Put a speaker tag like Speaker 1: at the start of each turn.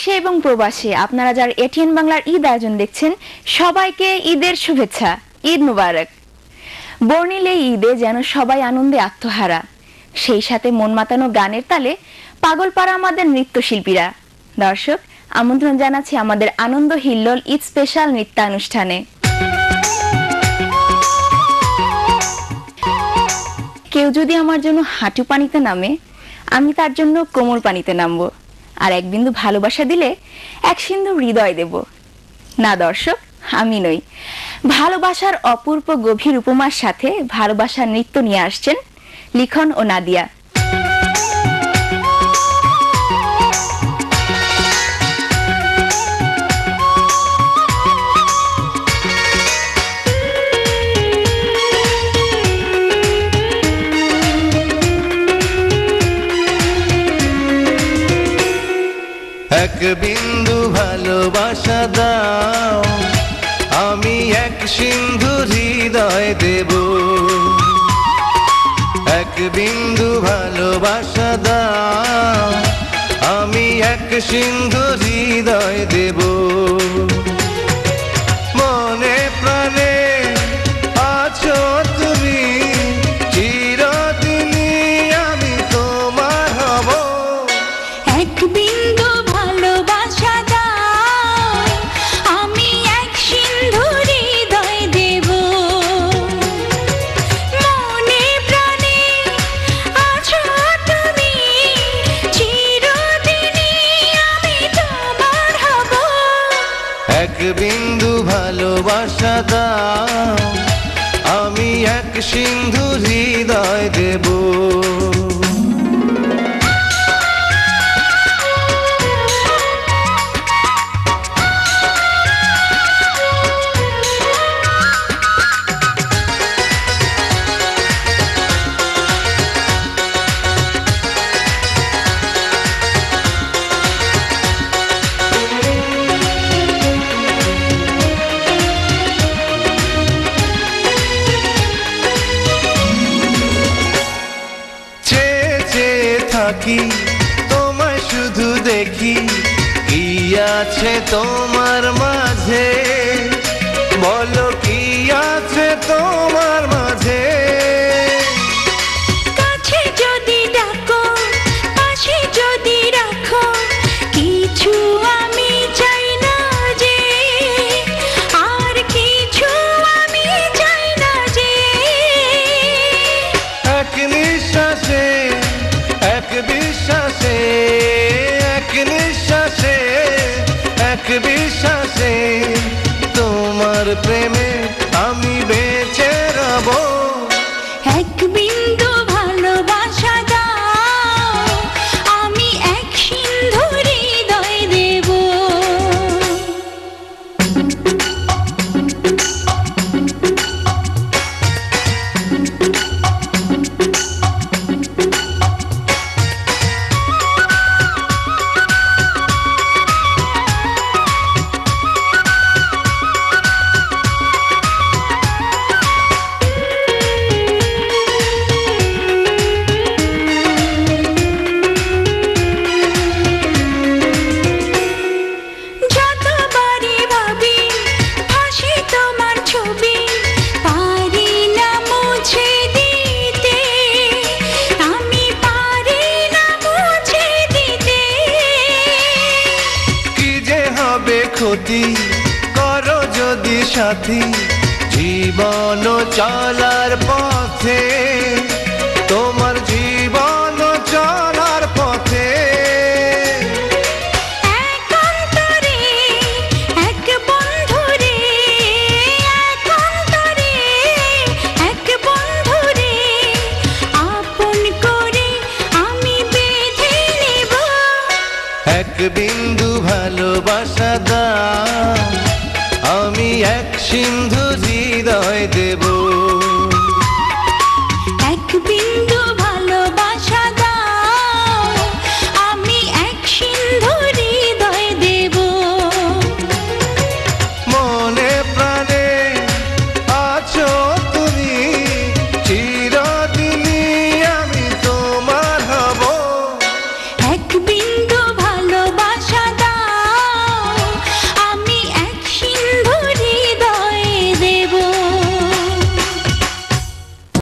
Speaker 1: দেশে এবং প্রবাসে আপনারা যারা এটিএন বাংলার ঈদ আয়োজন দেখছেন সবাইকে ঈদের শুভেচ্ছা। ঈদ মুবারক। বর্ণিল এই ঈদে যেন সবাই আনন্দে আত্মহারা, সেই সাথে মন মাতানো গানের তালে পাগল পাড়া আমাদের নৃত্যশিল্পীরা। দর্শক, আমন্ত্রণ জানাচ্ছি আমাদের আনন্দ হিল্লোল ঈদ স্পেশাল নৃত্যানুষ্ঠানে। কেউ যদি আমার জন্য হাঁটু পানিতে নামে, আমি তার জন্য কোমর পানিতে নামবো, আর এক বিন্দু ভালোবাসা দিলে এক সিন্ধু হৃদয় দেব। না দর্শক, আমি নই, ভালোবাসার অপূর্ব গভীর উপমার সাথে ভালোবাসার নৃত্য নিয়ে আসছেন লিখন ও নাদিয়া।
Speaker 2: এক বিন্দু ভালোবাসা দাও, আমি এক সিন্ধু হৃদয় দেব। এক বিন্দু ভালোবাসা দাও, আমি এক সিন্ধু হৃদয় দেব। মনে প্রাণে আছো তুমি, চিরদিনই আমি তোমার হব।
Speaker 3: এক বিন্দু ভালোবাসা দাও, আমি এক সিন্ধু হৃদয় দেব। মনে প্রাণে আছো তুমি, চিরদিনই আমি তোমার হব।
Speaker 2: এক বিন্দু ভালোবাসা দাও, আমি এক সিন্ধু হৃদয় দেব। থাকি তোমায় শুধু দেখি, কি আছে তোমার মাঝে, বলো কি আছে তোমার মাঝে।
Speaker 3: কাছে যদি ডাকো, পাশে যদি রাখো, কিছু আমি চাই না যে, আর কিছু আমি চাই না যে।
Speaker 2: এক নিঃশ্বাসে, এক বিশ্বাসে, এক নিঃশ্বাসে, এক বিশ্বাসে, তোমার প্রেমে আমি বেঁচে রব।
Speaker 3: এক বিন্দু ভালোবাসা দাও, আমি এক সিন্ধু হৃদয় দেব। যতবারই ভাবি ভাসে তোমার ছবি, পারি না মুছে দিতে, আমি পারি না মুছে দিতে।
Speaker 2: কি যে হবে ক্ষতি, করো যদি সাথী, জীবন চলার পথে, তোমার জীবন চলার পথে।
Speaker 3: এক অন্তরে এক বন্ধুরে, এক অন্তরে এক বন্ধুরে, আপন করে আমি বেঁধে নেব।
Speaker 2: এক বিন্দু ভালোবাসা দাও, আমি এক সিন্ধু হৃদয় দেব।